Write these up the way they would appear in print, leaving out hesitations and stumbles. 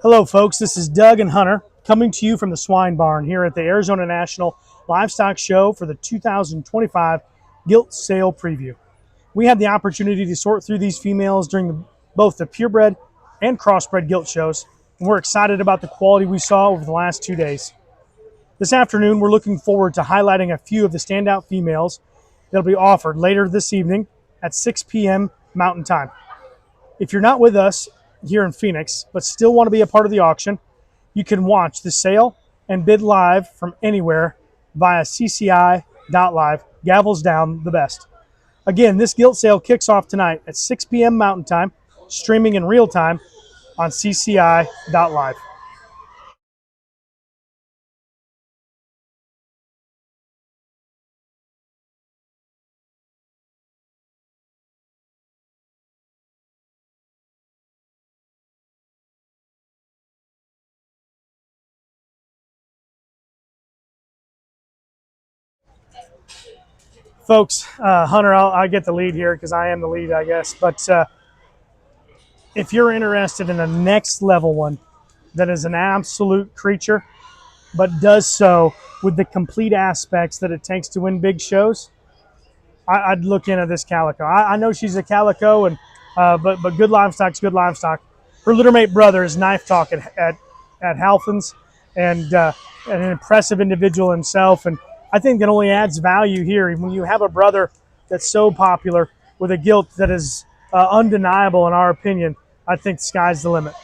Hello folks, this is Doug and Hunter coming to you from the swine barn here at the Arizona National Livestock Show for the 2025 Gilt sale preview. We had the opportunity to sort through these females during both the purebred and crossbred gilt shows, and we're excited about the quality we saw over the last 2 days. This afternoon, we're looking forward to highlighting a few of the standout females that'll be offered later this evening at 6 p.m. Mountain Time. If you're not with us here in Phoenix, but still want to be a part of the auction, you can watch the sale and bid live from anywhere via cci.live. Gavels down the best. Again, this gilt sale kicks off tonight at 6 p.m. Mountain Time, streaming in real time on cci.live. Folks, Hunter, I get the lead here because I am the lead, I guess. But if you're interested in a next level one that is an absolute creature, but does so with the complete aspects that it takes to win big shows, I'd look into this calico. I know she's a calico, and but good livestock's good livestock. Her littermate brother is Knife Talk at Halfins, and an impressive individual himself. And I think it only adds value here when you have a brother that's so popular with a gilt that is undeniable in our opinion. I think the sky's the limit.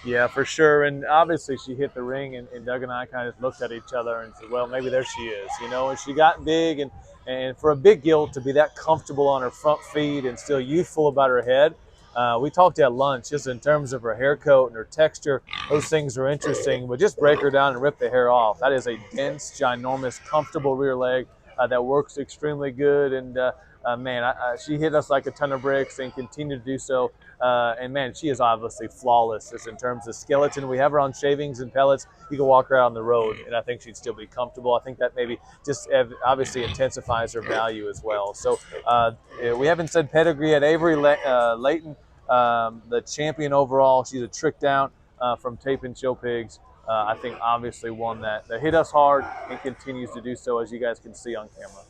Yeah, for sure. And obviously she hit the ring, and Doug and I kind of looked at each other and said, well, maybe there she is, you know. And she got big, and for a big gilt to be that comfortable on her front feet and still youthful about her head. We talked at lunch just in terms of her hair coat and her texture. Those things are interesting, but just break her down and rip the hair off. That is a dense, ginormous, comfortable rear leg that works extremely good. And man, she hit us like a ton of bricks and continued to do so. And man, she is obviously flawless just in terms of skeleton. We have her on shavings and pellets. You can walk her out on the road, and I think she'd still be comfortable. I think that maybe just obviously intensifies her value as well. So we haven't said pedigree yet. Avery Layton, the champion overall. She's a tricked out from Tape and Show Pigs. I think obviously one that hit us hard and continues to do so, as you guys can see on camera.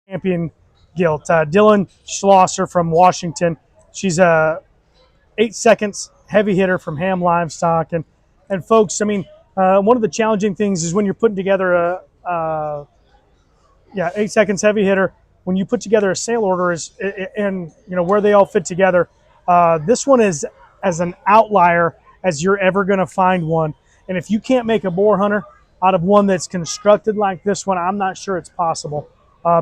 Champion gilt. Dylan Schlosser from Washington. She's a 8 seconds heavy hitter from Ham Livestock. And folks, I mean, one of the challenging things is when you're putting together 8 seconds heavy hitter, when you put together a sale order and you know where they all fit together. This one is as an outlier as you're ever going to find one. And if you can't make a boar hunter out of one that's constructed like this one, I'm not sure it's possible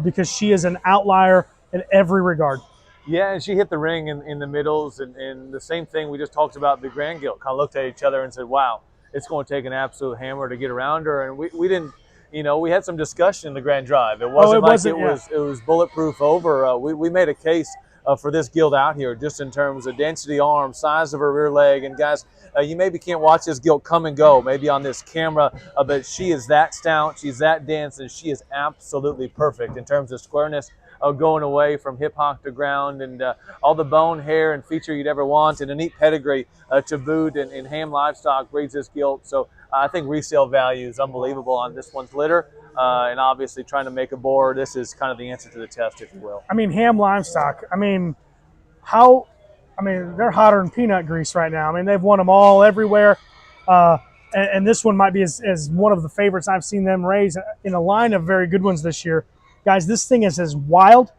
because she is an outlier in every regard. Yeah, and she hit the ring in the middles, and the same thing we just talked about, the Grand Gilt. Kind of looked at each other and said, wow, it's going to take an absolute hammer to get around her. And we didn't, you know, we had some discussion in the Grand Drive. It wasn't it was bulletproof over. We made a case for this gilt out here just in terms of density, arm, size of her rear leg. And guys, you maybe can't watch this gilt come and go maybe on this camera, but she is that stout, she's that dense, and she is absolutely perfect in terms of squareness. Going away from hip hock to ground, and all the bone, hair, and feature you'd ever want, and a neat pedigree to boot, and Ham Livestock breeds this gilt. So I think resale value is unbelievable on this one's litter, and obviously trying to make a boar, this is kind of the answer to the test, if you will. I mean, Ham Livestock, I mean, they're hotter than peanut grease right now. I mean, they've won them all everywhere, and this one might be as one of the favorites I've seen them raise in a line of very good ones this year. Guys, this thing is as wild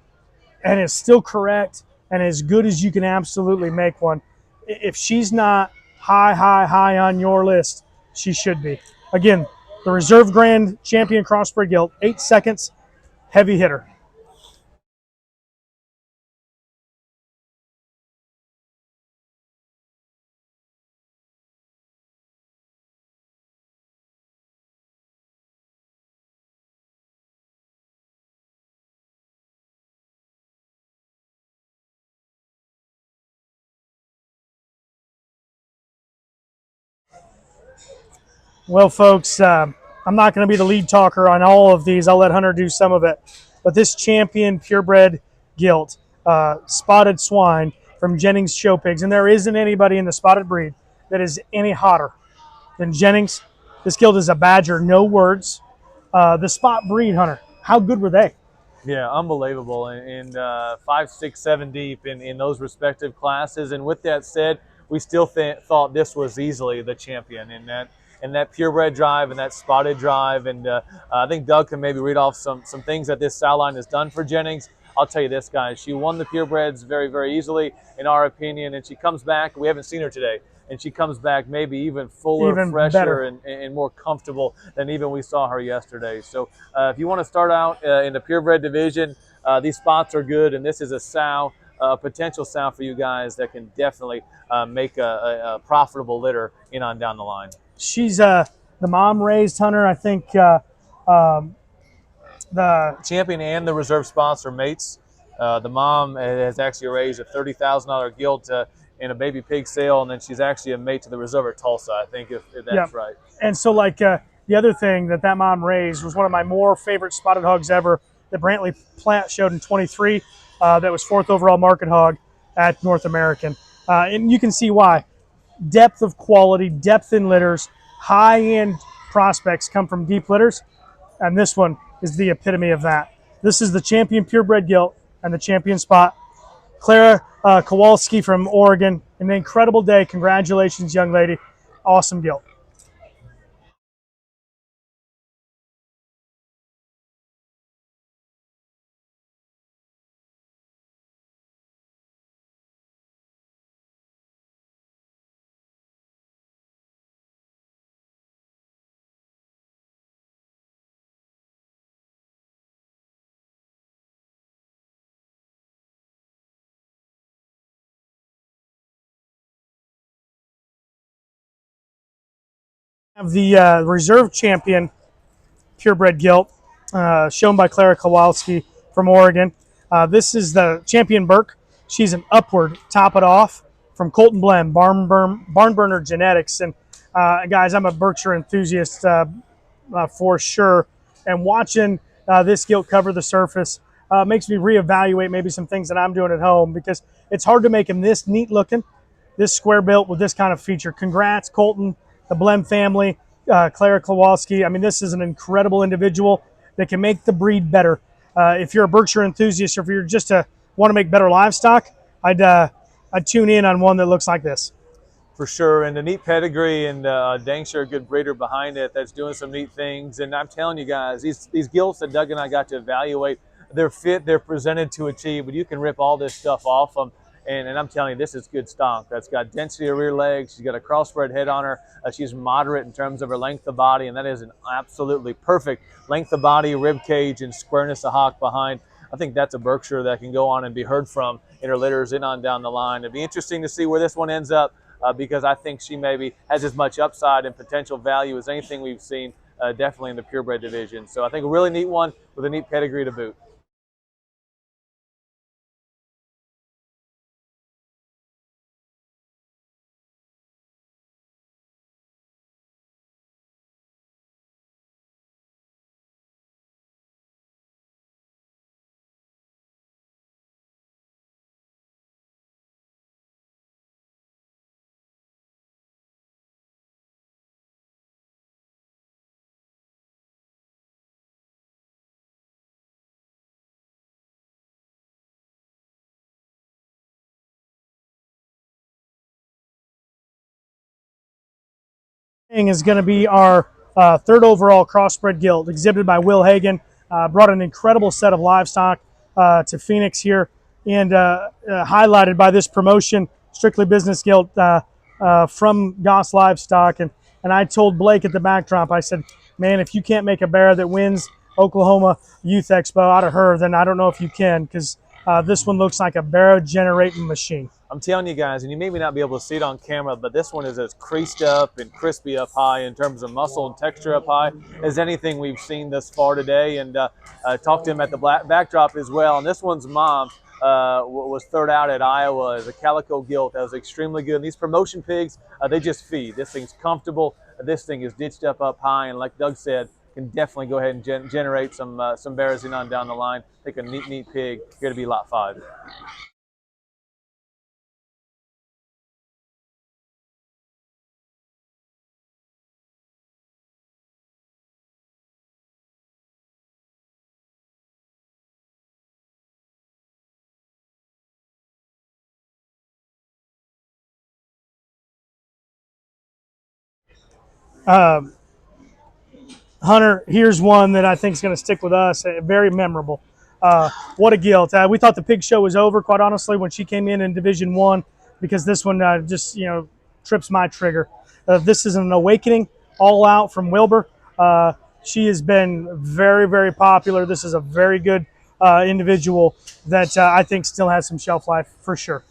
and is still correct and as good as you can absolutely make one. If she's not high on your list, she should be. Again, the Reserve Grand Champion Crossbred Gilt, 8 seconds, heavy hitter. Well, folks, I'm not going to be the lead talker on all of these. I'll let Hunter do some of it. But this champion purebred gilt spotted swine from Jennings Show Pigs, and there isn't anybody in the spotted breed that is any hotter than Jennings. This gilt is a badger, no words. The spot breed, Hunter, how good were they? Yeah, unbelievable. And 5, 6, 7 deep in those respective classes. And with that said, we still thought this was easily the champion in that purebred drive and that spotted drive. And I think Doug can maybe read off some things that this sow line has done for Jennings. I'll tell you this, guys, she won the purebreds very, very easily, in our opinion, and she comes back. We haven't seen her today, and she comes back maybe even fuller, fresher, and more comfortable than even we saw her yesterday. So if you want to start out in the purebred division, these spots are good, and this is a sow, a potential sow for you guys that can definitely make a profitable litter in on down the line. She's the mom raised, Hunter, I think, the champion and the reserve spots are mates. The mom has actually raised a $30,000 gilt in a baby pig sale, and then she's actually a mate to the reserve at Tulsa, I think, if that's right. And so, like, the other thing that mom raised was one of my more favorite spotted hogs ever that Brantley Plant showed in 23. That was 4th overall market hog at North American. And you can see why. Depth of quality, depth in litters, high-end prospects come from deep litters, and this one is the epitome of that. This is the champion purebred gilt and the champion spot. Clara Kowalski from Oregon, an incredible day. Congratulations, young lady. Awesome gilt. Have the reserve champion purebred gilt shown by Clara Kowalski from Oregon. This is the champion Burke. She's an upward, top it off, from Colton Blend, Barn Burner Genetics. And guys, I'm a Berkshire enthusiast for sure. And watching this gilt cover the surface makes me reevaluate maybe some things that I'm doing at home, because it's hard to make them this neat looking, this square built with this kind of feature. Congrats, Colton, the Blem family, Clara Kowalski. I mean, this is an incredible individual that can make the breed better. If you're a Berkshire enthusiast, or if you're just want to make better livestock, I'd tune in on one that looks like this. For sure, and a neat pedigree, and dang sure a good breeder behind it that's doing some neat things. And I'm telling you guys, these gilts that Doug and I got to evaluate, they're fit, they're presented to achieve, but you can rip all this stuff off them. And I'm telling you, this is good stock. That's got density of rear legs. She's got a crossbred head on her. She's moderate in terms of her length of body, and that is an absolutely perfect length of body, rib cage, and squareness of hock behind. I think that's a Berkshire that can go on and be heard from in her litters in on down the line. It'd be interesting to see where this one ends up, because I think she maybe has as much upside and potential value as anything we've seen, definitely in the purebred division. So I think a really neat one with a neat pedigree to boot. Is going to be our 3rd overall crossbred gilt, exhibited by Will Hagen. Brought an incredible set of livestock to Phoenix here, and highlighted by this promotion, Strictly Business gilt from Goss Livestock. And I told Blake at the backdrop, I said, man, if you can't make a bear that wins Oklahoma Youth Expo out of her, then I don't know if you can, because this one looks like a barrow generating machine. I'm telling you guys, and you may not be able to see it on camera, but this one is as creased up and crispy up high in terms of muscle and texture up high as anything we've seen thus far today. And talked to him at the backdrop as well. And this one's mom was 3rd out at Iowa as a calico gilt that was extremely good. And these promotion pigs, they just feed. This thing's comfortable. This thing is ditched up high, and like Doug said, can definitely go ahead and generate some bearsing on down the line. I think a neat pig here to be lot 5. Hunter, here's one that I think is going to stick with us. Very memorable. What a Gilt. We thought the pig show was over, quite honestly, when she came in Division 1, because this one just, trips my trigger. This is an awakening, all out from Wilbur. She has been very, very popular. This is a very good individual that I think still has some shelf life for sure.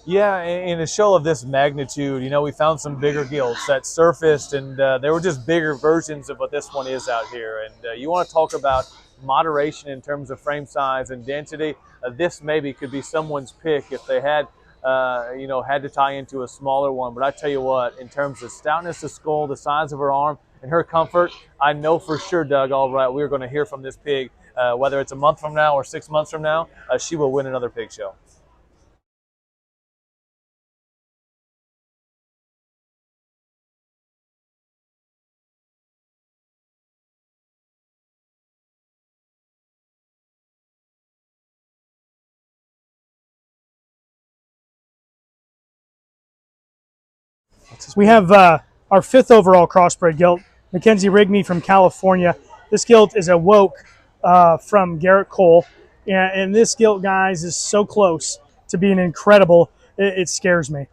Yeah, in a show of this magnitude, we found some bigger gilts that surfaced, and they were just bigger versions of what this one is out here. And you want to talk about moderation in terms of frame size and density. This maybe could be someone's pick if they had, had to tie into a smaller one. But I tell you what, in terms of stoutness of skull, the size of her arm, and her comfort, I know for sure, Doug, all right, we're going to hear from this pig, whether it's a month from now or 6 months from now, she will win another pig show. We have our 5th overall crossbred gilt, Mackenzie Rigney from California. This gilt is a woke from Garrett Cole. And this gilt, guys, is so close to being incredible, it scares me.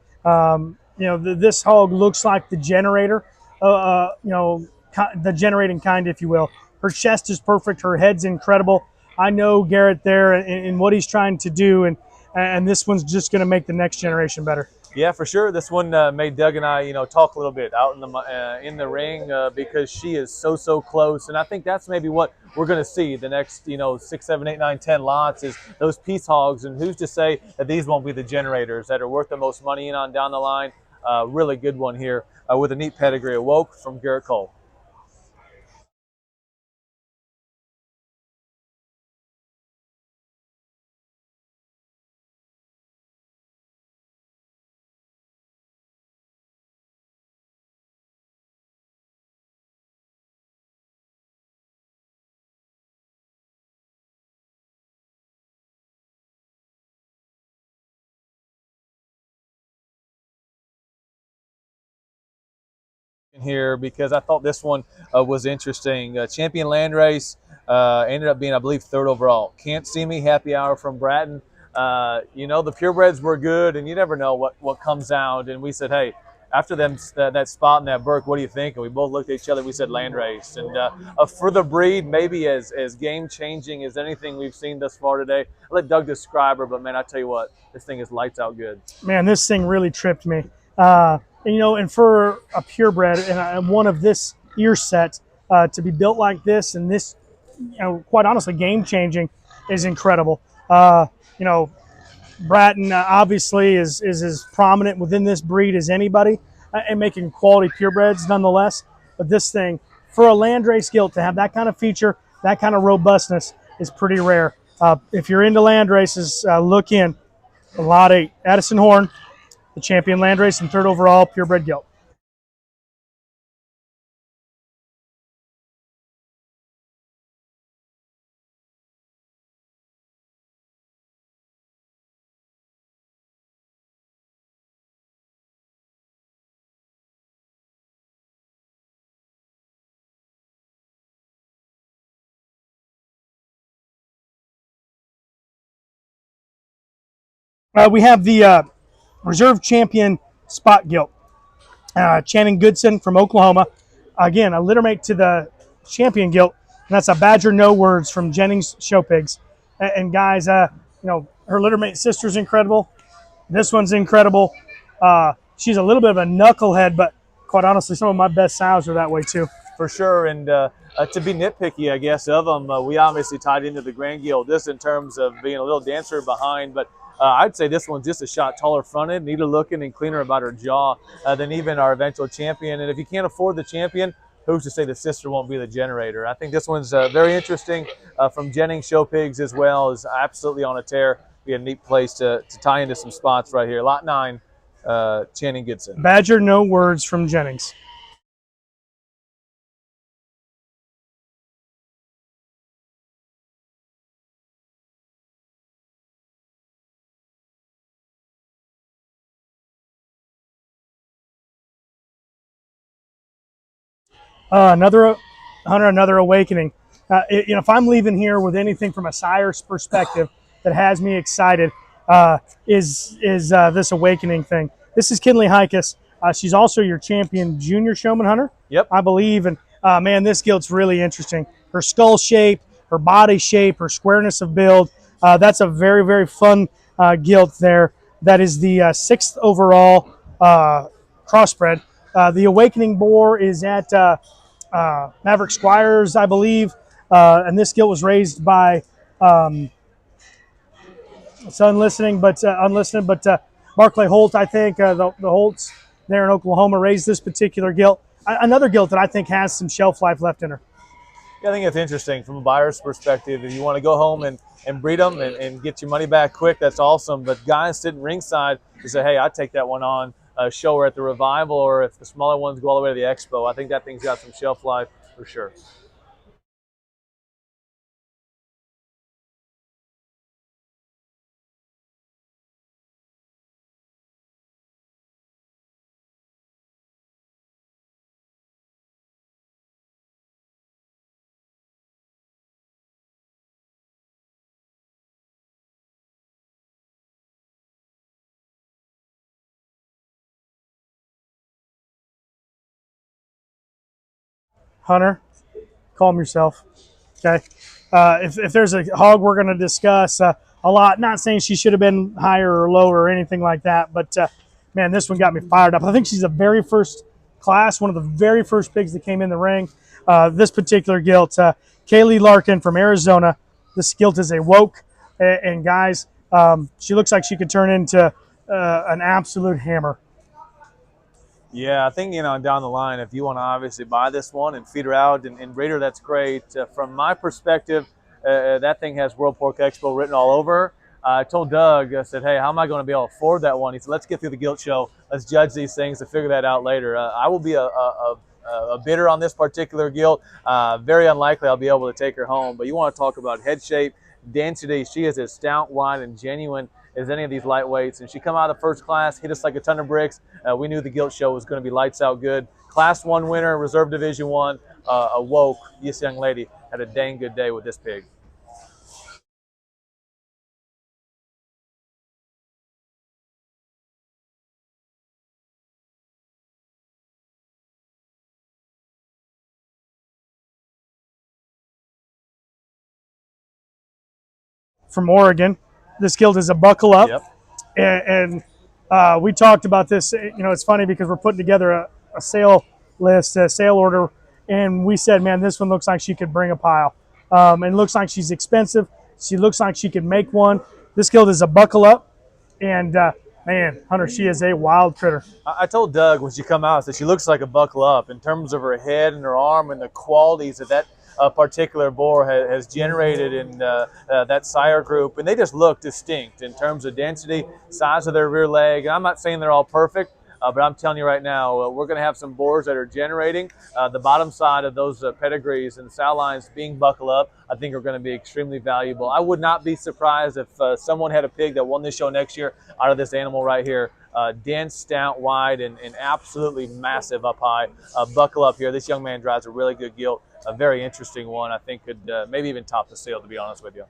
This hog looks like the generator, the generating kind, if you will. Her chest is perfect. Her head's incredible. I know Garrett there and what he's trying to do, and this one's just going to make the next generation better. Yeah, for sure. This one made Doug and I, talk a little bit out in the ring because she is so close, and I think that's maybe what we're going to see the next 6, 7, 8, 9, 10 lots is those piece hogs, and who's to say that these won't be the generators that are worth the most money in on down the line. Really good one here with a neat pedigree, a woke from Garrett Cole. Here because I thought this one was interesting. Champion Landrace ended up being, I believe, 3rd overall. Can't See Me, Happy Hour from Bratton. The purebreds were good, and you never know what comes out. And we said, hey, after that spot in that Burke, what do you think? And we both looked at each other. We said Landrace. And for the breed, maybe as game changing as anything we've seen thus far today. I'll let Doug describe her, but man, I tell you what, this thing is lights out good. Man, this thing really tripped me. And for a purebred and one of this ear set to be built like this and this, quite honestly, game changing is incredible. Bratton obviously is as prominent within this breed as anybody and making quality purebreds nonetheless. But this thing, for a Landrace gilt to have that kind of feature, that kind of robustness is pretty rare. If you're into Landraces, look in. Lot 8, Addison Horn, the champion Landrace and 3rd overall purebred gilt. We have the reserve champion spot gilt. Channing Goodson from Oklahoma. Again, a littermate to the champion gilt. And that's a Badger No Words from Jennings Show Pigs. And guys, her littermate sister's incredible. This one's incredible. She's a little bit of a knucklehead, but quite honestly, some of my best sows are that way too. For sure, and to be nitpicky, I guess, of them, we obviously tied into the Grand Guild, this in terms of being a little dancer behind, but I'd say this one's just a shot taller fronted, neater looking, and cleaner about her jaw than even our eventual champion. And if you can't afford the champion, who's to say the sister won't be the generator? I think this one's very interesting from Jennings Show Pigs as well. Is absolutely on a tear. Be a neat place to tie into some spots right here. Lot 9, Channing Gibson. Badger, no words from Jennings. Another Hunter, another awakening. If I'm leaving here with anything from a sire's perspective that has me excited, is this awakening thing. This is Kinley Hikus. She's also your champion junior showman hunter. Yep. I believe. And man, this gilt's really interesting. Her skull shape, her body shape, her squareness of build. That's a very, very fun gilt there. That is the 6th overall crossbred. The awakening boar is at Maverick Squires, I believe. And this gilt was raised by it's unlisted, but Barclay Holt, I think, the Holts there in Oklahoma raised this particular gilt. Another gilt that I think has some shelf life left in her. Yeah, I think it's interesting from a buyer's perspective. If you want to go home and breed them and get your money back quick, that's awesome. But guys sitting ringside to say, hey, I'd take that one on, show her at the Revival, or if the smaller ones go all the way to the Expo, I think that thing's got some shelf life for sure. Hunter, calm yourself. Okay. If there's a hog we're going to discuss a lot, not saying she should have been higher or lower or anything like that, but man, this one got me fired up. I think she's the very first class, one of the very first pigs that came in the ring. This particular gilt, Kaylee Larkin from Arizona. This gilt is a woke, and guys, she looks like she could turn into an absolute hammer. Yeah, I think, down the line, if you want to obviously buy this one and feed her out and breed her, that's great. From my perspective, that thing has World Pork Expo written all over her. I told Doug, I said, hey, how am I going to be able to afford that one? He said, let's get through the Gilt Show. Let's judge these things and figure that out later. I will be a bidder on this particular gilt. Very unlikely I'll be able to take her home. But you want to talk about head shape, density. She is as stout, wide, and genuine as any of these lightweights. And she come out of first class, hit us like a ton of bricks. We knew the Gilt Show was going to be lights out good. Class 1 winner, Reserve Division 1, a woke. This young lady had a dang good day with this pig. From Oregon. This gilt is a buckle up. Yep. And we talked about this. It's funny because we're putting together a sale list, a sale order, and we said, man, this one looks like she could bring a pile. And looks like she's expensive. She looks like she could make one. This gilt is a buckle up, and man, Hunter, she is a wild critter. I told Doug when she come out, I said she looks like a buckle up in terms of her head and her arm and the qualities that particular boar has generated in that sire group, and they just look distinct in terms of density, size of their rear leg. And I'm not saying they're all perfect, but I'm telling you right now, we're going to have some boars that are generating. The bottom side of those pedigrees and sow lines being buckle up, I think are going to be extremely valuable. I would not be surprised if someone had a pig that won this show next year out of this animal right here. Dense, stout, wide, and absolutely massive up high. Buckle up here. This young man drives a really good gilt. A very interesting one. I think could maybe even top the sale, to be honest with you.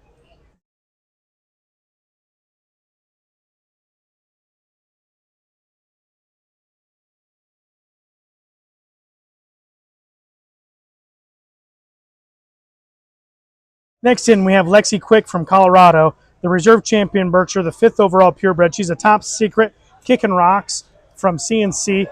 Next in, we have Lexi Quick from Colorado, the reserve champion Berkshire, the 5th overall purebred. She's a top secret, kicking rocks from CNC.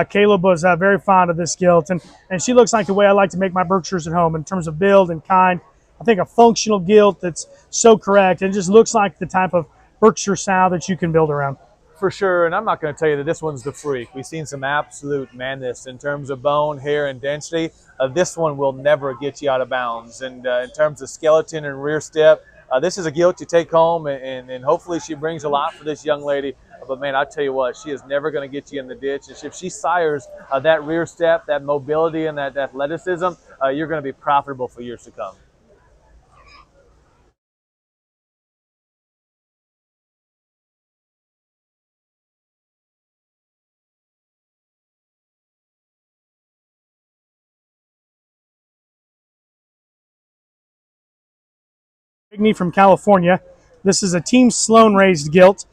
Caleb was very fond of this gilt, and she looks like the way I like to make my Berkshires at home in terms of build and kind. I think a functional gilt that's so correct and just looks like the type of Berkshire sow that you can build around. For sure, and I'm not going to tell you that this one's the freak. We've seen some absolute madness in terms of bone, hair, and density. This one will never get you out of bounds. And in terms of skeleton and rear step, this is a gilt you take home, and hopefully she brings a lot for this young lady. But man, I tell you what, she is never going to get you in the ditch. And if she sires that rear step, that mobility, and that athleticism, you're going to be profitable for years to come. Progeny from California. This is a Team Sloan raised gilt.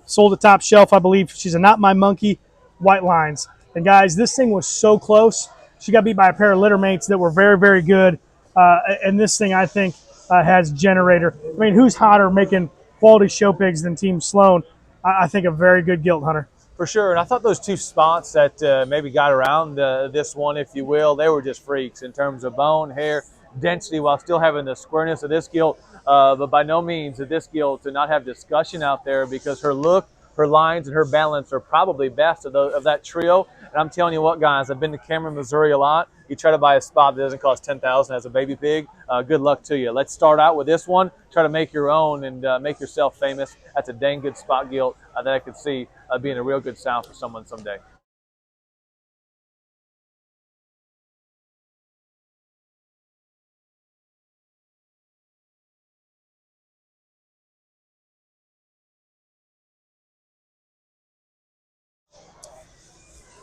Sold at Top Shelf, I believe. She's a Not My Monkey, white lines. And guys, this thing was so close. She got beat by a pair of litter mates that were very, very good. And this thing, I think, has generator. I mean, who's hotter making quality show pigs than Team Sloan? I think a very good gilt hunter. For sure, and I thought those two spots that maybe got around this one, if you will, they were just freaks in terms of bone, hair, density, while still having the squareness of this gilt. But by no means did this gilt to not have discussion out there, because her look, her lines, and her balance are probably best of that trio. And I'm telling you what, guys, I've been to Cameron, Missouri a lot. You try to buy a spot that doesn't cost $10,000 as a baby pig, good luck to you. Let's start out with this one. Try to make your own and make yourself famous. That's a dang good spot gilt that I could see being a real good sow for someone someday.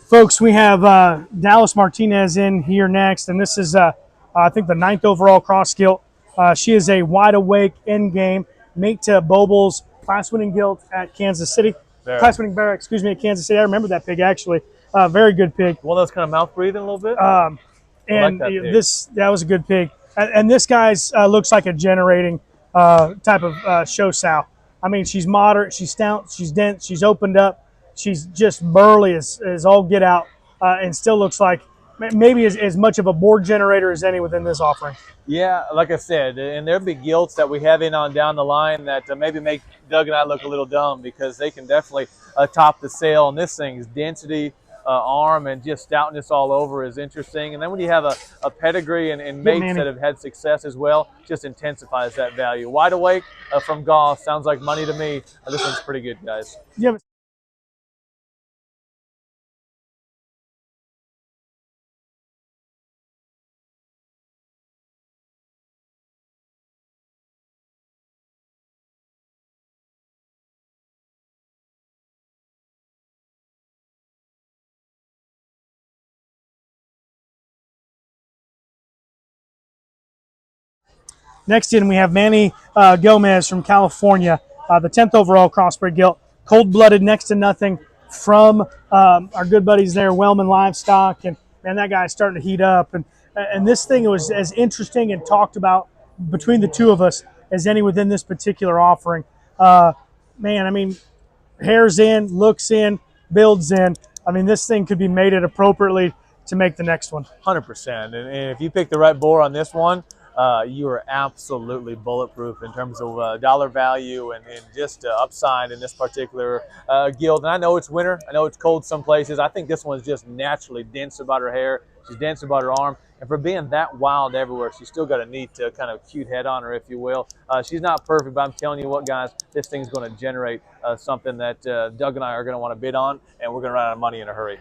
Folks, we have Dallas Martinez in here next, and this is, I think, the 9th overall cross gilt. She is a wide awake end game, mate to Boble's class-winning gilt at Kansas City. Class-winning bear, excuse me, at Kansas City. I remember that pig, actually. Very good pig. One of those kind of mouth breathing a little bit? And that was a good pig. And this guy's looks like a generating type of show sow. I mean, she's moderate, she's stout, she's dense, she's opened up. She's just burly as all get out, and still looks like maybe as much of a board generator as any within this offering. Yeah, like I said, and there'll be gilts that we have in on down the line that maybe make Doug and I look a little dumb, because they can definitely top the sale. And this thing's density, arm, and just stoutness all over is interesting. And then when you have a pedigree and mates that have had success as well, just intensifies that value. Wide awake from Goff sounds like money to me. This one's pretty good, guys. Yeah. Next in, we have Manny Gomez from California, the 10th overall crossbred gilt. Cold-blooded, next to nothing from our good buddies there, Wellman Livestock. And man, that guy's starting to heat up. And this thing was as interesting and talked about between the two of us as any within this particular offering. Man, I mean, hair's in, looks in, builds in. I mean, this thing could be mated appropriately to make the next one. 100%. And if you pick the right boar on this one, you are absolutely bulletproof in terms of dollar value and just upside in this particular gilt. And I know it's winter. I know it's cold some places. I think this one's just naturally dense about her hair. She's dense about her arm. And for being that wild everywhere, she's still got a neat kind of cute head on her, if you will. She's not perfect, but I'm telling you what, guys, this thing's going to generate something that Doug and I are going to want to bid on, and we're going to run out of money in a hurry.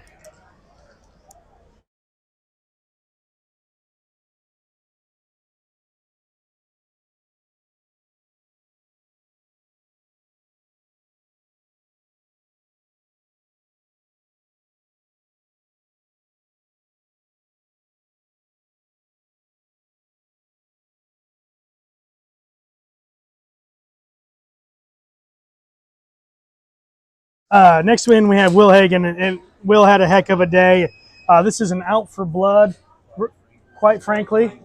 Next win, we have Will Hagen, and Will had a heck of a day. This is an out for blood, quite frankly,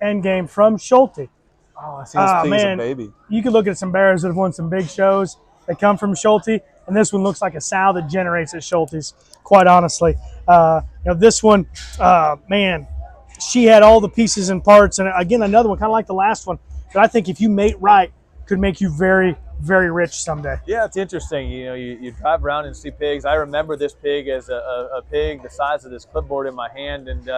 end game from Schulte. Oh, I see this pig's a baby. You could look at some bears that have won some big shows that come from Schulte, and this one looks like a sow that generates at Schulte's, quite honestly. This one, man, she had all the pieces and parts, and again, another one, kind of like the last one, that I think if you mate right, could make you very, very rich someday. Yeah, it's interesting. You know, you drive around and see pigs. I remember this pig as a pig the size of this clipboard in my hand, and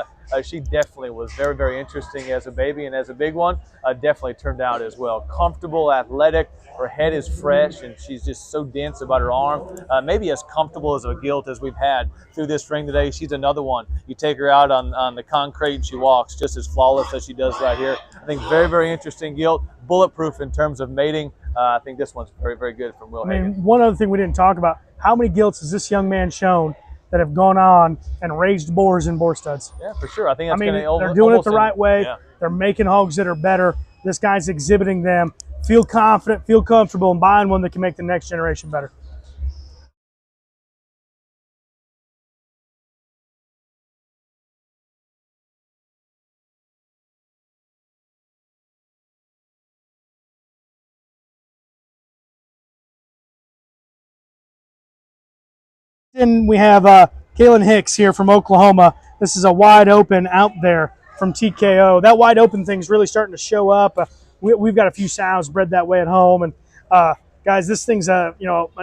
she definitely was very, very interesting as a baby, and as a big one, definitely turned out as well. Comfortable, athletic. Her head is fresh, and she's just so dense about her arm. Maybe as comfortable as a gilt as we've had through this ring today. She's another one. You take her out on the concrete, and she walks just as flawless as she does right here. I think very, very interesting gilt. Bulletproof in terms of mating. I think this one's very, very good from Will Hagen. I mean, one other thing we didn't talk about, how many gilts has this young man shown that have gone on and raised boars in boar studs? Yeah, for sure. I think that's going to they're doing it the right way. Yeah. They're making hogs that are better. This guy's exhibiting them. Feel confident, feel comfortable in buying one that can make the next generation better. Then we have Kaylin Hicks here from Oklahoma. This is a wide open out there from TKO. That wide open thing's really starting to show up. We've got a few sows bred that way at home, and guys, this thing's an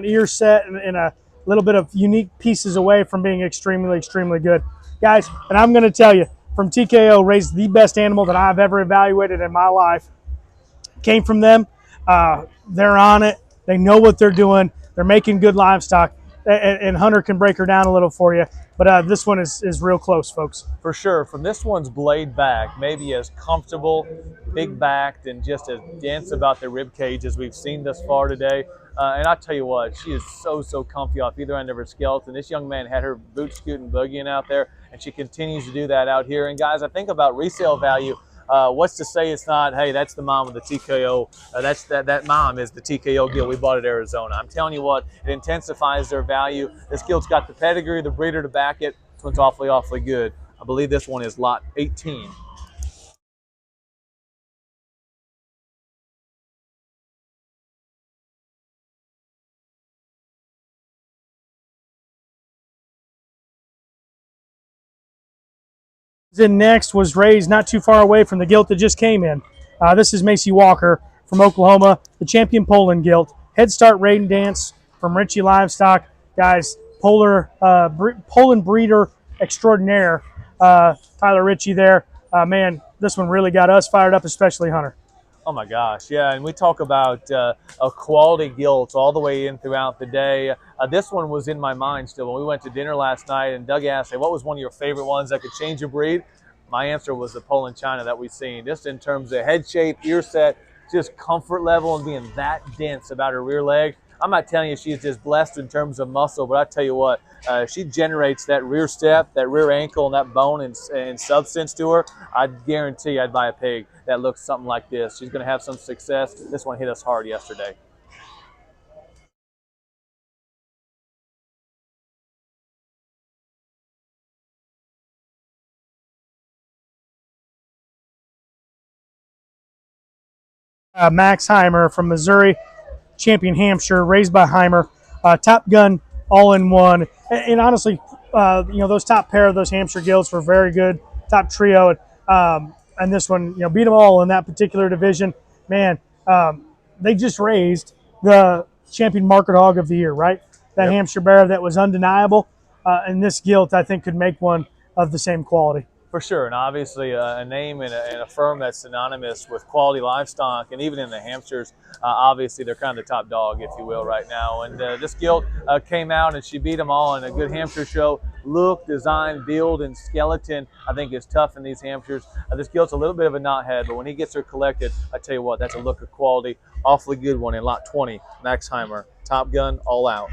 ear set and a little bit of unique pieces away from being extremely, extremely good, guys. And I'm going to tell you, from TKO, raised the best animal that I've ever evaluated in my life. Came from them. They're on it. They know what they're doing. They're making good livestock. And Hunter can break her down a little for you, but this one is real close, folks. For sure. From this one's blade back, maybe as comfortable, big backed, and just as dense about the rib cage as we've seen thus far today. And I tell you what, she is so, so comfy off either end of her skeleton. This young man had her boot scooting boogieing out there, and she continues to do that out here. And guys, I think about resale value. What's to say it's not, hey, that's the mom of the TKO. That mom is the TKO gilt we bought at Arizona. I'm telling you what, it intensifies their value. This gilt's got the pedigree, the breeder to back it. This one's awfully, awfully good. I believe this one is lot 18. In next was raised not too far away from the gilt that just came in. This is Macy Walker from Oklahoma, the champion Poland gilt. Head Start Rain Dance from Ritchie Livestock. Guys, Poland breeder extraordinaire, Tyler Ritchie there. Man, this one really got us fired up, especially Hunter. Oh my gosh, yeah, and we talk about a quality gilt all the way in throughout the day. This one was in my mind still. When we went to dinner last night and Doug asked me, what was one of your favorite ones that could change your breed? My answer was the Poland China that we've seen, just in terms of head shape, ear set, just comfort level, and being that dense about her rear leg. I'm not telling you she's just blessed in terms of muscle, but I tell you what, she generates that rear step, that rear ankle, and that bone and substance to her. I guarantee I'd buy a pig that looks something like this. She's going to have some success. This one hit us hard yesterday. Max Heimer from Missouri, champion Hampshire, raised by Heimer, Top Gun all-in-one. And honestly, those top pair of those Hampshire gilts were very good, top trio. And this one, beat them all in that particular division. Man, they just raised the champion market hog of the year, right? That yep. Hampshire bear that was undeniable. And this gilt, I think, could make one of the same quality. For sure, and obviously a name and a firm that's synonymous with quality livestock, and even in the Hampshires, obviously they're kind of the top dog, if you will, right now. And this gilt came out and she beat them all in a good Hampshire show. Look, design, build, and skeleton, I think is tough in these Hampshires. This gilt's a little bit of a knothead, but when he gets her collected, I tell you what, that's a look of quality. Awfully good one in lot 20, Max Heimer. Top Gun, all out.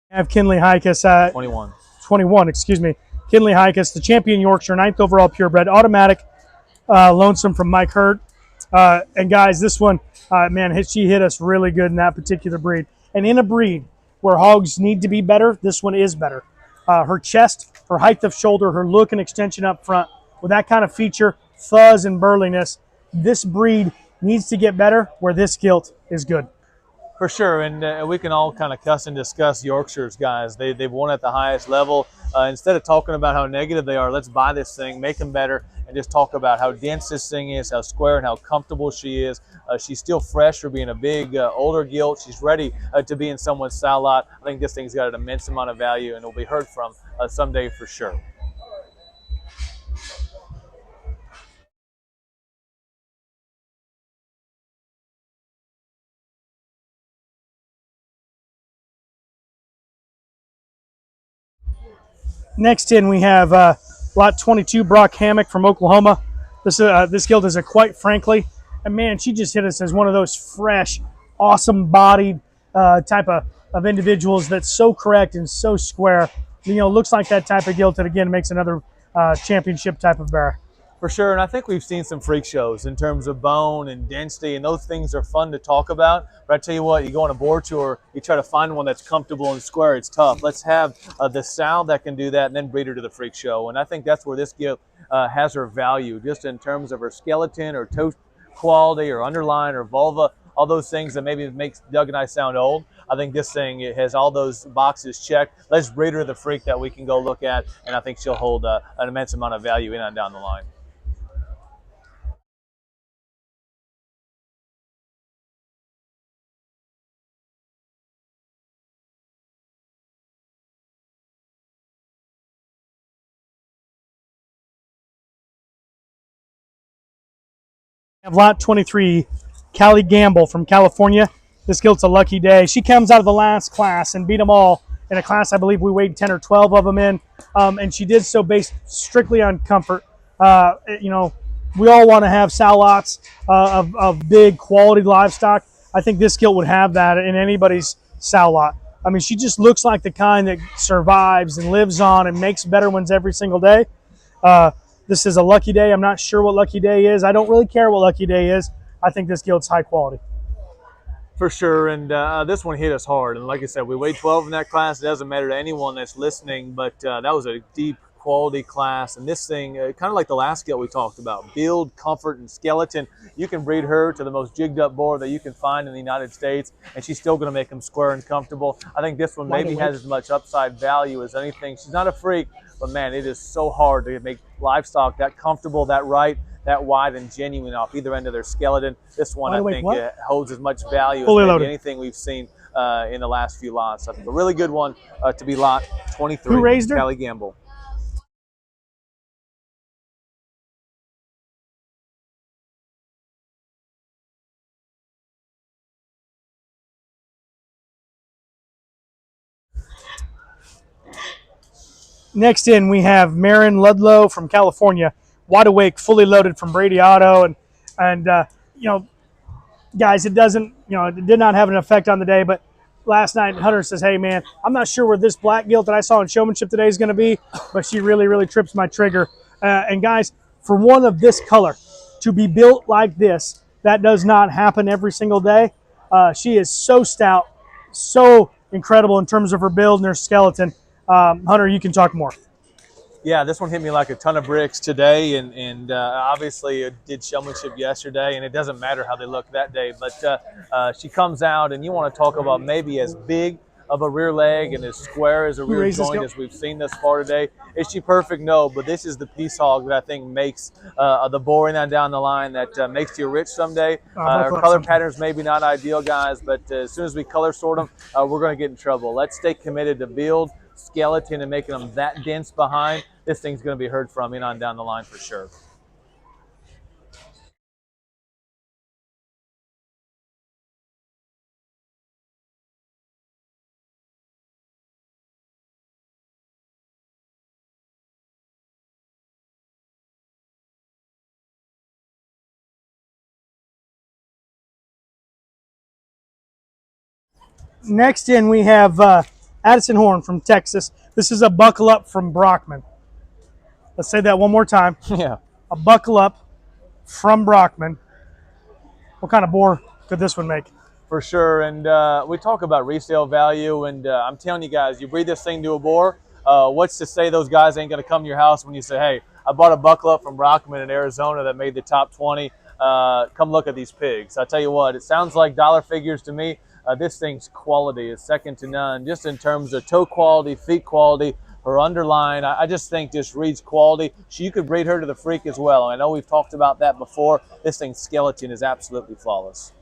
I have Kinley Hikus at 21, excuse me. Kinley Hikus, the champion Yorkshire, 9th overall purebred, automatic, lonesome from Mike Hurt. And guys, this one, man, she hit us really good in that particular breed. And in a breed where hogs need to be better, this one is better. Her chest, her height of shoulder, her look and extension up front, with that kind of feature, fuzz and burliness, this breed needs to get better where this gilt is good. For sure, and we can all kind of cuss and discuss Yorkshires, guys. They've won at the highest level. Instead of talking about how negative they are, let's buy this thing, make them better, and just talk about how dense this thing is, how square and how comfortable she is. She's still fresh for being a big, older gilt. She's ready to be in someone's sow lot. I think this thing's got an immense amount of value and will be heard from someday for sure. Next in, we have lot 22 Brock Hammock from Oklahoma. This gilt is a Quite Frankly, and man, she just hit us as one of those fresh, awesome-bodied type of individuals that's so correct and so square. You know, looks like that type of gilt that again makes another championship type of bear. For sure, and I think we've seen some freak shows in terms of bone and density, and those things are fun to talk about. But I tell you what, you go on a board tour, you try to find one that's comfortable and square, it's tough. Let's have the sow that can do that and then breed her to the freak show. And I think that's where this gilt has her value, just in terms of her skeleton or toe quality or underline or vulva, all those things that maybe makes Doug and I sound old. I think this thing, it has all those boxes checked. Let's breed her to the freak that we can go look at, and I think she'll hold an immense amount of value in and down the line. Have lot 23, Callie Gamble from California. This gilt's a lucky day. She comes out of the last class and beat them all in a class I believe we weighed 10 or 12 of them in, and she did so based strictly on comfort. You know, we all want to have sow lots of big quality livestock. I think this gilt would have that in anybody's sow lot. I mean, she just looks like the kind that survives and lives on and makes better ones every single day. This is a lucky day. I'm not sure what lucky day is. I don't really care what lucky day is. I think this gilt's high quality. For sure, and this one hit us hard. And like I said, we weighed 12 in that class. It doesn't matter to anyone that's listening, but that was a deep quality class. And this thing, kind of like the last gilt we talked about, build, comfort, and skeleton. You can breed her to the most jigged up boar that you can find in the United States, and she's still going to make them square and comfortable. I think this one maybe has as much upside value as anything. She's not a freak, but man, it is so hard to make livestock that comfortable, that right, that wide and genuine off either end of their skeleton. This one, I think, holds as much value as maybe anything we've seen in the last few lots. I think a really good one to be lot 23. Who raised her? Callie Gamble. Next in, we have Marin Ludlow from California, wide awake, fully loaded from Brady Auto, and you know, guys, it doesn't, you know, it did not have an effect on the day, but last night Hunter says, hey man, I'm not sure where this black gilt that I saw in showmanship today is going to be, but she really trips my trigger. And guys, for one of this color to be built like this, that does not happen every single day. She is so stout, so incredible in terms of her build and her skeleton. Hunter, you can talk more. Yeah, this one hit me like a ton of bricks today, and obviously it did showmanship yesterday, and it doesn't matter how they look that day, but she comes out, and you want to talk about maybe as big of a rear leg and as square as a rear joint as we've seen thus far today. Is she perfect? No, but this is the piece hog that I think makes the boring and down the line that makes you rich someday. Her color patterns maybe not ideal, guys, but as soon as we color sort them, we're going to get in trouble. Let's stay committed to build, skeleton, and making them that dense behind. This thing's going to be heard from in on down the line for sure. Next in, we have Addison Horn from Texas. This is a buckle up from Brockman. Let's say that one more time. Yeah. A buckle up from Brockman. What kind of boar could this one make? For sure, and we talk about resale value, and I'm telling you guys, you breed this thing to a boar, what's to say those guys ain't going to come to your house when you say, hey, I bought a buckle up from Brockman in Arizona that made the top 20. Come look at these pigs. I tell you what, it sounds like dollar figures to me. This thing's quality is second to none, just in terms of toe quality, feet quality, her underline. I just think this reads quality. You could breed her to the freak as well. I know we've talked about that before. This thing's skeleton is absolutely flawless.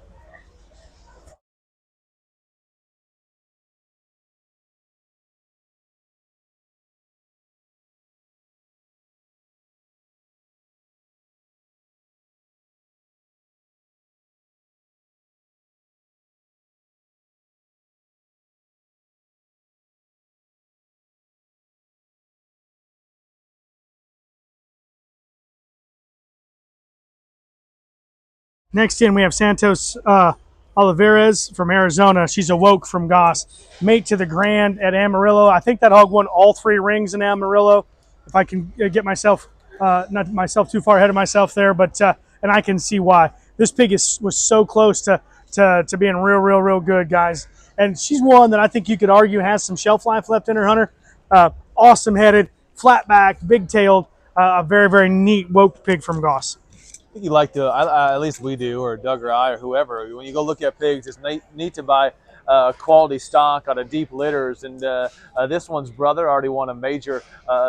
Next in, we have Santos Olivares from Arizona. She's a woke from Goss. Mate to the Grand at Amarillo. I think that hog won all 3 rings in Amarillo. If I can get myself, not myself too far ahead of myself there, but and I can see why. This pig was so close to being real good, guys. And she's one that I think you could argue has some shelf life left in her, Hunter. Awesome headed, flat back, big tailed, a very neat woke pig from Goss. I think you like to, at least we do, or Doug or I, or whoever. When you go look at pigs, it's neat to buy quality stock out of deep litters. And this one's brother already won a major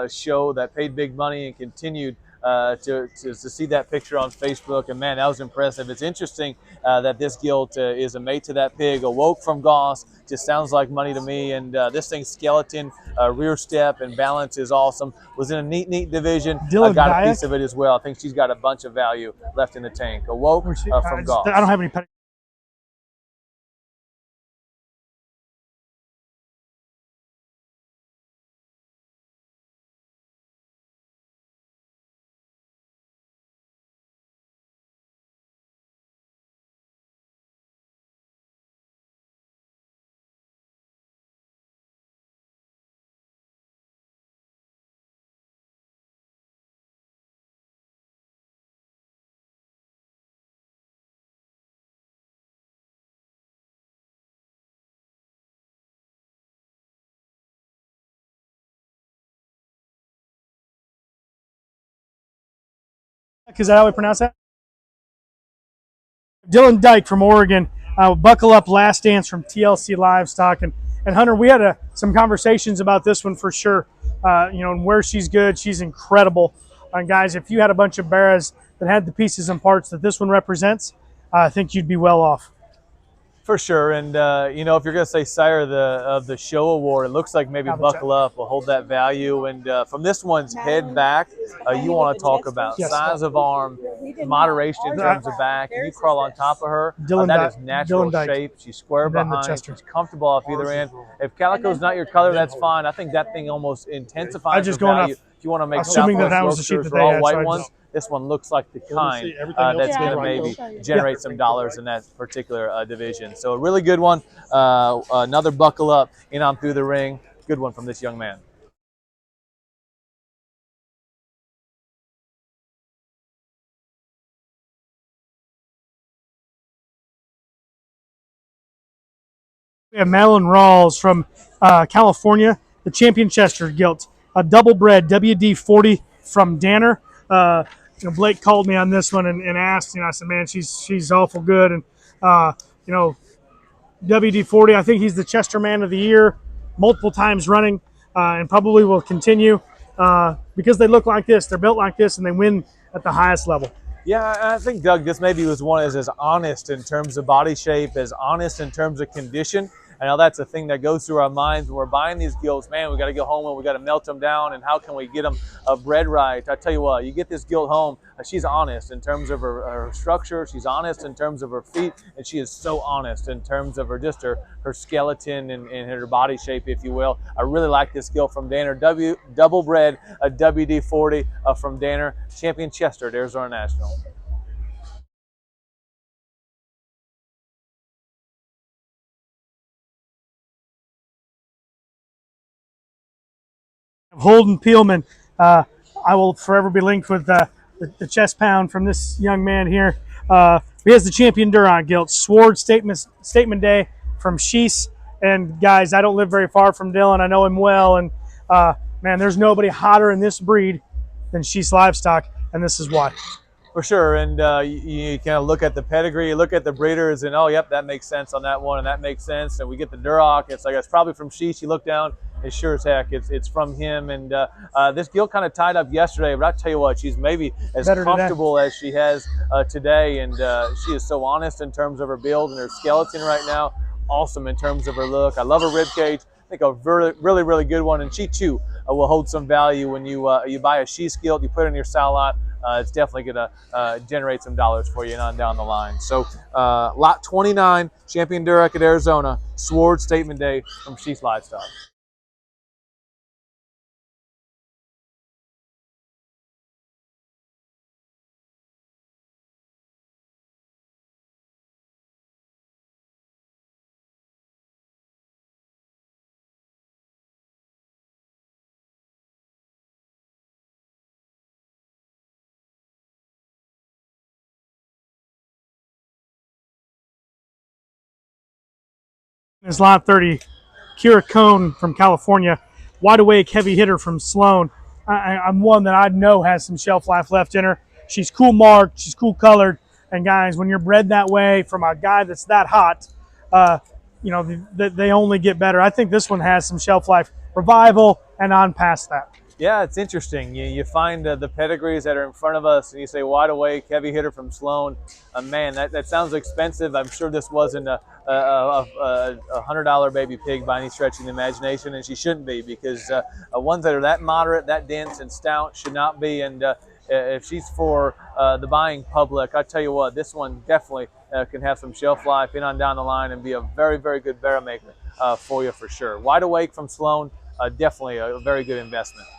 show that paid big money and continued to see that picture on Facebook. And man, that was impressive. It's interesting that this gilt is a mate to that pig, awoke from Goss. Just sounds like money to me. And this thing's skeleton, rear step, and balance is awesome. Was in a neat division. I got a piece of it as well. I think she's got a bunch of value left in the tank. Awoke from Goss. I don't have any pedigree. Is that how we pronounce that? Dylan Dyke from Oregon. Buckle Up Last Dance from TLC Livestock. And Hunter, we had some conversations about this one for sure. And where she's good, she's incredible. Guys, if you had a bunch of Barras that had the pieces and parts that this one represents, I think you'd be well off. For sure, and if you're going to say sire of the show award, it looks like maybe Buckle Up will hold that value. And from this one's head back, you want to talk about size of arm, moderation in terms of back, and you crawl on top of her. That is natural shape. She's square behind. She's comfortable off either end. If calico's not your color, that's fine. I think that thing almost intensifies the value. If you want to make assuming that was the sheep that they all had, white ones. This one looks like the kind that's going to maybe generate some dollars in that particular division. So a really good one. Another Buckle Up in on through the ring. Good one from this young man. We have Madeline Rawls from California, the Champion Chester Gilt, a double bred WD-40 from Danner. Blake called me on this one and asked, I said, man, she's awful good. And, WD-40, I think he's the Chester Man of the Year multiple times running and probably will continue because they look like this. They're built like this and they win at the highest level. Yeah, I think, Doug, this maybe was one as honest in terms of body shape, as honest in terms of condition. I know that's a thing that goes through our minds when we're buying these gilts. Man, we got to go home and we got to melt them down, and how can we get them bred right? I tell you what, you get this gilt home, she's honest in terms of her structure. She's honest in terms of her feet, and she is so honest in terms of her skeleton and her body shape, if you will. I really like this gilt from Danner, double bred, a WD-40 from Danner, Champion Chester at Arizona National. Holden Peelman. I will forever be linked with the chest pound from this young man here. He has the Champion Duroc Gilt, Sword Statement Day from Sheese. And guys, I don't live very far from Dylan. I know him well. And man, there's nobody hotter in this breed than Sheese Livestock. And this is why. For sure, and you kind of look at the pedigree, you look at the breeders, and oh, yep, that makes sense on that one, and that makes sense. And we get the Duroc. It's like it's probably from Sheesh. You look down, it's sure as heck, it's from him. And this Gilt kind of tied up yesterday, but I tell you what, she's maybe as Better comfortable as she has today, and she is so honest in terms of her build and her skeleton right now. Awesome in terms of her look. I love her rib cage. I think a really good one, and she too will hold some value when you buy a Sheesh Gilt, you put it in your sow lot. It's definitely going to generate some dollars for you on down the line. So lot 29, Champion Duroc at Arizona, Sword Statement Day from Sheesh Livestock. Is lot 30, Kira Cone from California, wide awake heavy hitter from Sloan. I'm one that I know has some shelf life left in her. She's cool marked, she's cool colored, and guys, when you're bred that way from a guy that's that hot, you know, they only get better. I think this one has some shelf life. Revival and on past that. Yeah, it's interesting. You find the pedigrees that are in front of us, and you say wide awake, heavy hitter from Sloan. Man, that sounds expensive. I'm sure this wasn't a $100 baby pig by any stretch of the imagination, and she shouldn't be, because ones that are that moderate, that dense, and stout should not be. And if she's for the buying public, I tell you what, this one definitely can have some shelf life in on down the line and be a very good barrel maker for you for sure. Wide awake from Sloan, definitely a very good investment.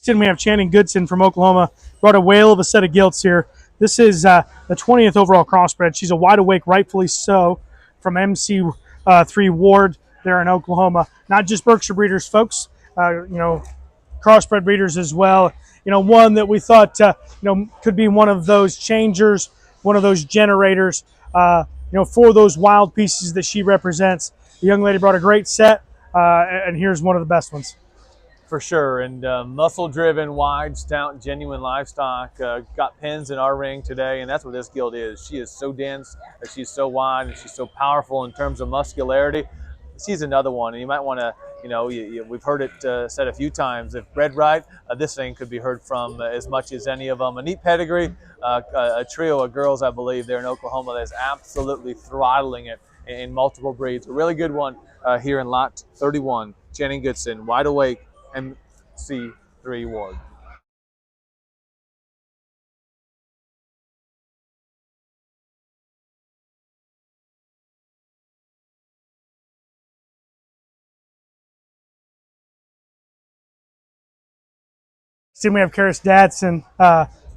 Then we have Channing Goodson from Oklahoma. Brought a whale of a set of gilts here. This is the 20th overall crossbred. She's a wide awake, rightfully so, from MC3 Ward there in Oklahoma. Not just Berkshire breeders, folks. You know, crossbred breeders as well. You know, one that we thought could be one of those changers, one of those generators. For those wild pieces that she represents. The young lady brought a great set, and here's one of the best ones. For sure, and muscle-driven, wide, stout, genuine livestock. Got pins in our ring today, and that's what this Gilt is. She is so dense, she's so wide, and she's so powerful in terms of muscularity. She's another one, and you might want to, we've heard it said a few times. If bred right, this thing could be heard from as much as any of them. A neat pedigree, a trio of girls, I believe, there in Oklahoma that's absolutely throttling it in multiple breeds. A really good one here in lot 31. Channing Goodson, wide awake. MC3 Ward. Then we have Karis Dadson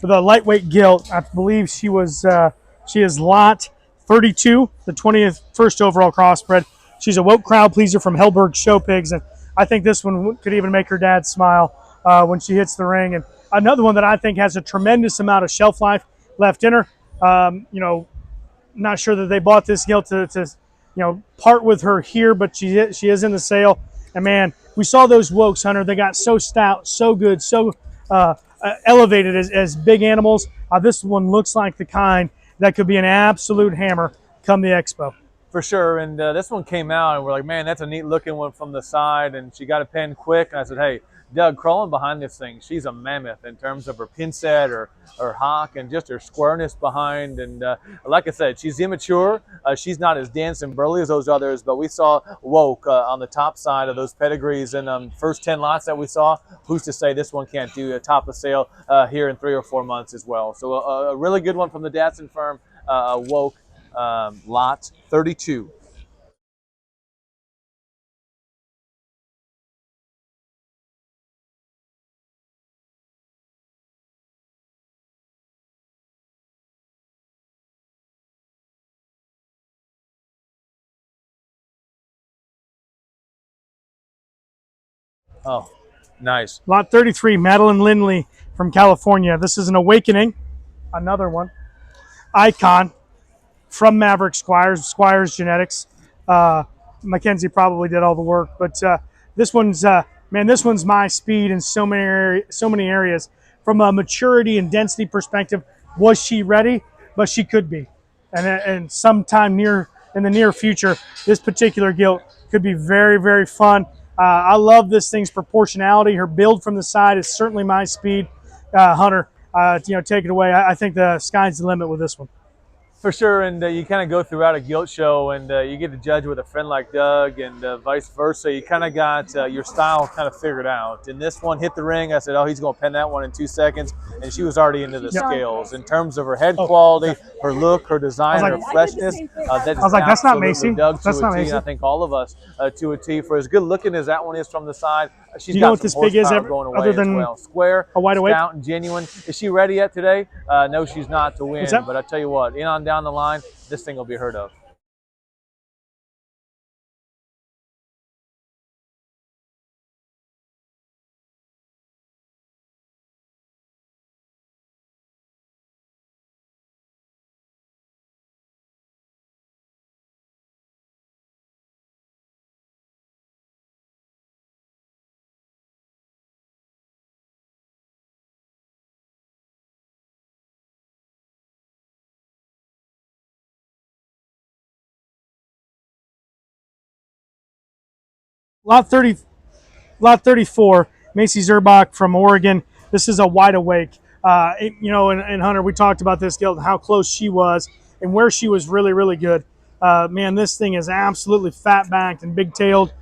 for the lightweight gilt. I believe she is lot 32, the 20th first overall crossbred. She's a woke crowd pleaser from Hellberg Show Pigs, and I think this one could even make her dad smile when she hits the ring. And another one that I think has a tremendous amount of shelf life left in her. Not sure that they bought this gilt to part with her here, but she is in the sale. And man, we saw those wokes, Hunter. They got so stout, so good, so elevated as big animals. This one looks like the kind that could be an absolute hammer come the expo. For sure, and this one came out, and we're like, man, that's a neat looking one from the side, and she got a pen quick, and I said, hey, Doug, crawling behind this thing, she's a mammoth in terms of her pin set, her hock, and just her squareness behind. And like I said, she's immature. She's not as dense and burly as those others, but we saw woke on the top side of those pedigrees in first 10 lots that we saw. Who's to say this one can't do a top of sale here in 3 or 4 months as well? So a really good one from the Dadson firm, woke, lot 32. Oh, Nice. Lot 33, Madeline Lindley from California. This is an Awakening, another one. Icon from Maverick Squires Genetics. Mackenzie probably did all the work, but this one's man, this one's my speed in so many areas. From a maturity and density perspective, was she ready? But she could be, and sometime in the near future, this particular gilt could be very, very fun. I love this thing's proportionality. Her build from the side is certainly my speed. Hunter, take it away. I think the sky's the limit with this one. For sure, and you kind of go throughout a gilt show, and you get to judge with a friend like Doug, and vice versa. You kind of got your style kind of figured out. And this one hit the ring. I said, oh, he's going to pen that one in 2 seconds, and she was already into the scales. In terms of her head quality, her look, her design, her freshness, that's not Macy. Doug that's not Macy. I think all of us to a T. For as good looking as that one is from the side, she's you got know what this pig is going away other than as well. Square, a wide awake? stout, and genuine. Is she ready yet today? No, she's not to win. But I tell you what, in on down the line, this thing will be heard of. Lot 34, Macy Zerbach from Oregon. This is a wide awake. And Hunter, we talked about this gilt, how close she was and where she was really, really good. Man, this thing is absolutely fat-backed and big-tailed,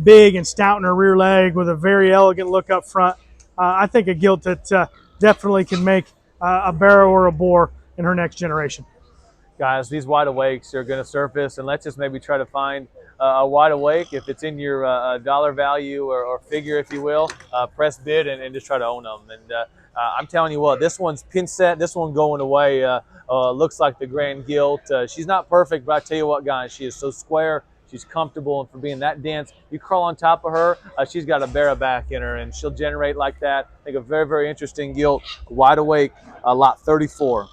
big and stout in her rear leg with a very elegant look up front. I think a gilt that definitely can make a barrow or a boar in her next generation. Guys, these wide awakes are going to surface, and let's just maybe try to find a wide awake. If it's in your dollar value or figure, if you will, press bid and just try to own them. And I'm telling you what, this one's pin set, this one going away looks like the grand gilt. She's not perfect, but I tell you what, guys, she is so square. She's comfortable, and for being that dense, you crawl on top of her, she's got a barrow back in her, and she'll generate like that. I think a very, very interesting gilt, wide awake, lot 34.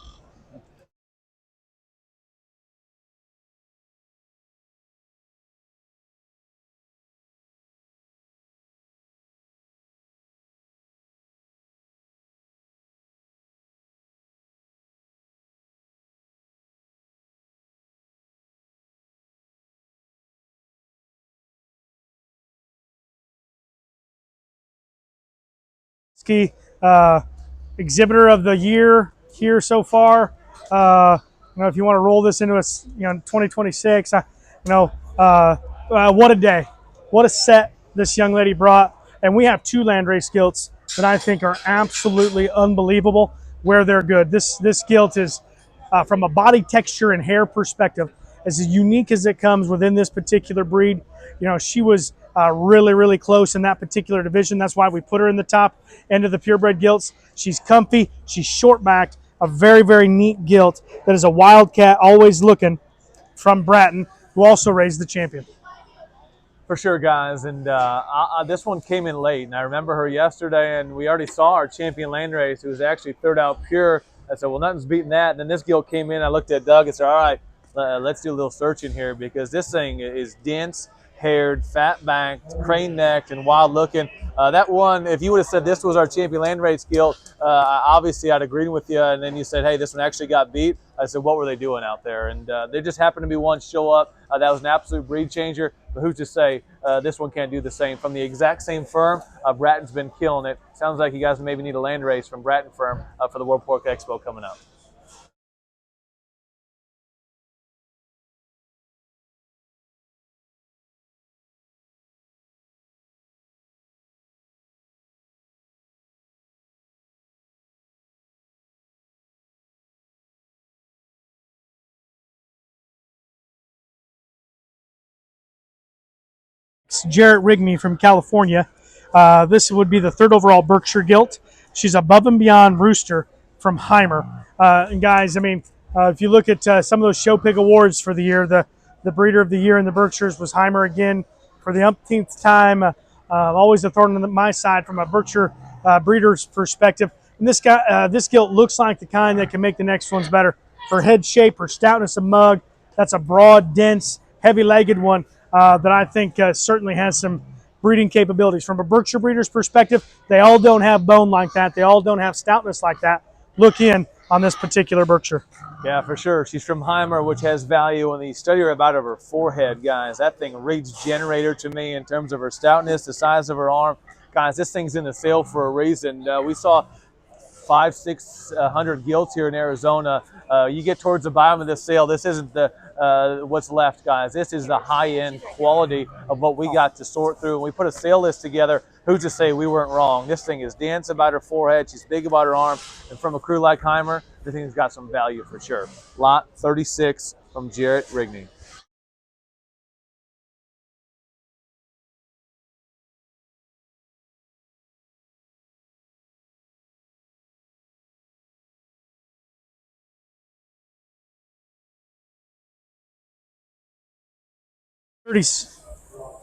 Ski exhibitor of the year here so far. If you want to roll this into 2026, what a day, what a set this young lady brought. And we have 2 Landrace gilts that I think are absolutely unbelievable where they're good. This gilt is from a body texture and hair perspective as unique as it comes within this particular breed. She was really, really close in that particular division. That's why we put her in the top end of the purebred gilts. She's comfy, she's short-backed, a very, very neat gilt that is a wildcat, always looking, from Bratton, who also raised the champion. For sure, guys, and this one came in late, and I remember her yesterday, and we already saw our champion Landrace, who was actually third out pure. I said, well, nothing's beating that. And then this gilt came in. I looked at Doug and said, all right, let's do a little searching here, because this thing is dense, haired, fat-backed, crane-necked, and wild-looking. That one, if you would have said this was our champion Landrace gilt, obviously I'd agreed with you, and then you said, hey, this one actually got beat. I said, what were they doing out there? And there just happened to be one show up. That was an absolute breed changer, but who's to say this one can't do the same? From the exact same firm, Bratton's been killing it. Sounds like you guys maybe need a Landrace from Bratton firm for the World Pork Expo coming up. Jarrett Rigney from California. This would be the 3rd overall Berkshire gilt. She's above and beyond rooster from Heimer. And guys, if you look at some of those show pig awards for the year, the breeder of the year in the Berkshires was Heimer again for the umpteenth time. Always a thorn on my side from a Berkshire breeder's perspective. And this gilt looks like the kind that can make the next ones better. For head shape or stoutness of mug, that's a broad, dense, heavy-legged one that I think certainly has some breeding capabilities. From a Berkshire breeder's perspective, they all don't have bone like that. They all don't have stoutness like that. Look in on this particular Berkshire. Yeah, for sure. She's from Heimer, which has value. When you study her about her forehead, guys, that thing reads generator to me in terms of her stoutness, the size of her arm. Guys, this thing's in the sale for a reason. We saw 500-600 gilts here in Arizona. You get towards the bottom of this sale, this isn't the what's left, guys. This is the high-end quality of what we got to sort through. And we put a sale list together. Who's to say we weren't wrong? This thing is dense about her forehead. She's big about her arm. And from a crew like Heimer, this thing's got some value for sure. Lot 36 from Jarrett Rigney.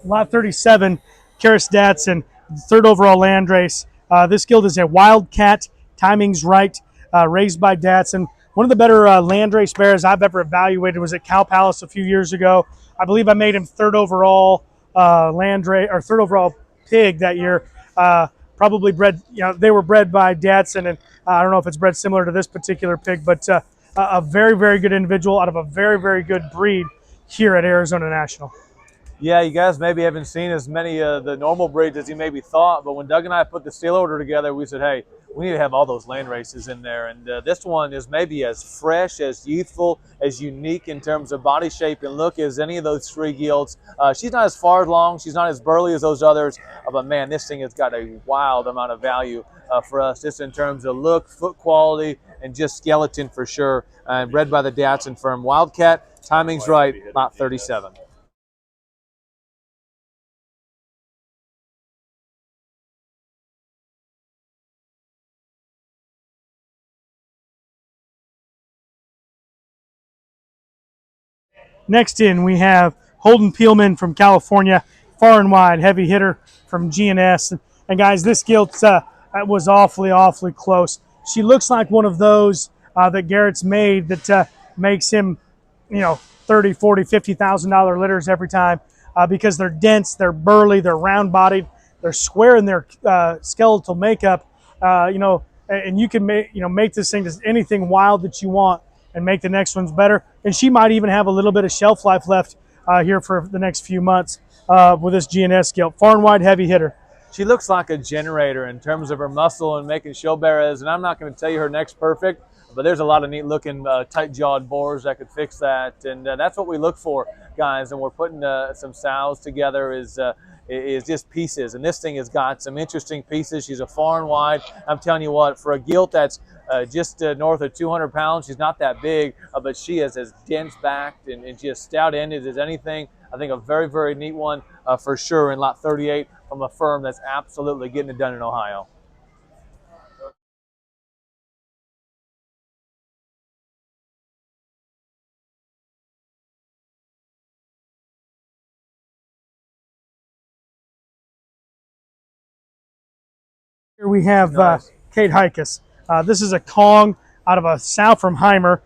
Lot 37, Karis Datsun, third overall Landrace. This gilt is a Wildcat, timing's right, raised by Datsun. One of the better Landrace bears I've ever evaluated was at Cow Palace a few years ago. I believe I made him third overall Landrace or third overall pig that year. Probably bred, they were bred by Datsun, and I don't know if it's bred similar to this particular pig, but a very, very good individual out of a very, very good breed here at Arizona National. Yeah, you guys maybe haven't seen as many of the normal breeds as you maybe thought, but when Doug and I put the sale order together, we said, hey, we need to have all those land races in there. And this one is maybe as fresh, as youthful, as unique in terms of body shape and look as any of those three gilts. She's not as far along. She's not as burly as those others. But, man, this thing has got a wild amount of value for us, just in terms of look, foot quality, and just skeleton for sure. Bred by the Datsun firm. Wildcat, timing's right, lot 37. Next in, we have Holden Peelman from California, far and wide, heavy hitter from GNS. And guys, this gilt was awfully, awfully close. She looks like one of those that Garrett's made that makes him, $30, $40, $50,000 litters every time because they're dense, they're burly, they're round-bodied, they're square in their skeletal makeup, and you can make this thing just anything wild that you want and make the next ones better. And she might even have a little bit of shelf life left here for the next few months with this GNS gilt. Far and wide heavy hitter. She looks like a generator in terms of her muscle and making show bearers. And I'm not going to tell you her neck's perfect, but there's a lot of neat looking tight-jawed boars that could fix that. And that's what we look for, guys. And we're putting some sows together is just pieces. And this thing has got some interesting pieces. She's a far and wide. I'm telling you what, for a gilt that's just north of 200 pounds. She's not that big, but she is as dense-backed and she is stout-ended as anything. I think a very, very neat one for sure in lot 38 from a firm that's absolutely getting it done in Ohio. Here we have Kate Heikus. This is a Kong out of a sow from Heimer.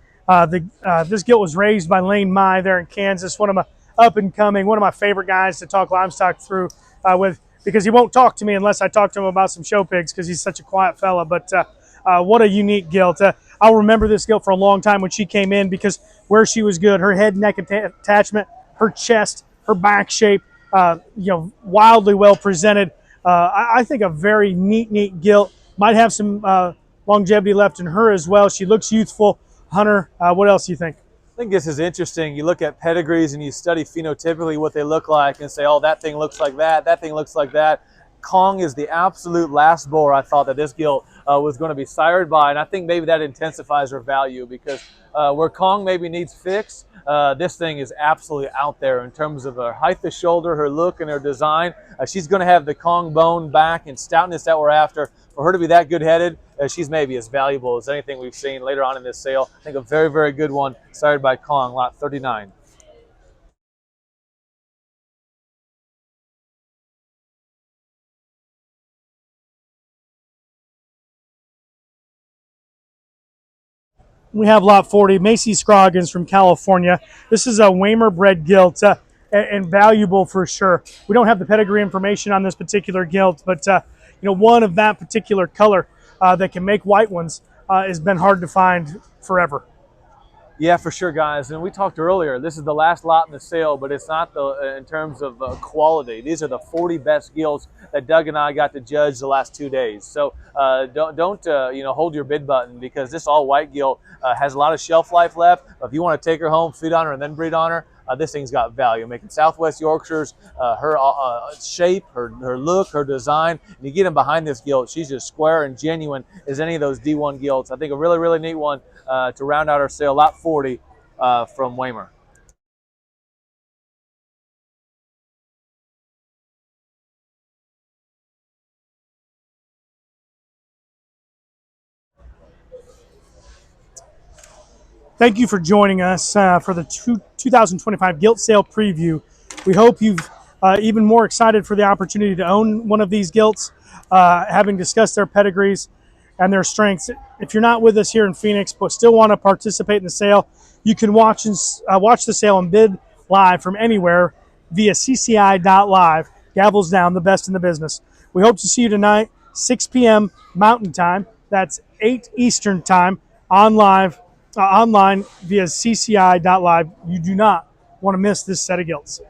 This gilt was raised by Lane Mai there in Kansas, one of my up-and-coming, one of my favorite guys to talk livestock through with, because he won't talk to me unless I talk to him about some show pigs because he's such a quiet fella. But what a unique gilt. I'll remember this gilt for a long time when she came in because where she was good, her head neck attachment, her chest, her back shape, wildly well presented. I think a very neat gilt. Might have some longevity left in her as well. She looks youthful. Hunter, what else do you think? I think this is interesting. You look at pedigrees and you study phenotypically what they look like and say, oh, that thing looks like that, that thing looks like that. Kong is the absolute last boar I thought that this gilt was going to be sired by, and I think maybe that intensifies her value because where Kong maybe needs fix, this thing is absolutely out there in terms of her height of shoulder, her look, and her design. She's going to have the Kong bone back and stoutness that we're after. For her to be that good-headed, she's maybe as valuable as anything we've seen later on in this sale. I think a very, very good one, sired by Kong, lot 39. We have lot 40, Macy Scroggins from California. This is a Heimer bred gilt, and valuable for sure. We don't have the pedigree information on this particular gilt, but one of that particular color that can make white ones has been hard to find forever. Yeah, for sure, guys. And we talked earlier, this is the last lot in the sale, but it's not in terms of quality. These are the 40 best gilts that Doug and I got to judge the last 2 days. So don't hold your bid button, because this all white gilt has a lot of shelf life left. If you want to take her home, feed on her, and then breed on her, this thing's got value. Making Southwest Yorkshires, her shape, her look, her design, and you get them behind this gilt, she's just square and genuine as any of those D1 gilts. I think a really, really neat one to round out our sale, lot 40 from Heimer. Thank you for joining us for the 2025 Gilt Sale Preview. We hope you've even more excited for the opportunity to own one of these gilts, having discussed their pedigrees and their strengths. If you're not with us here in Phoenix but still want to participate in the sale, you can watch the sale and bid live from anywhere via cci.live. Gavels down, the best in the business. We hope to see you tonight, 6 p.m. Mountain Time. That's 8 Eastern Time online via cci.live. You do not want to miss this set of gilts.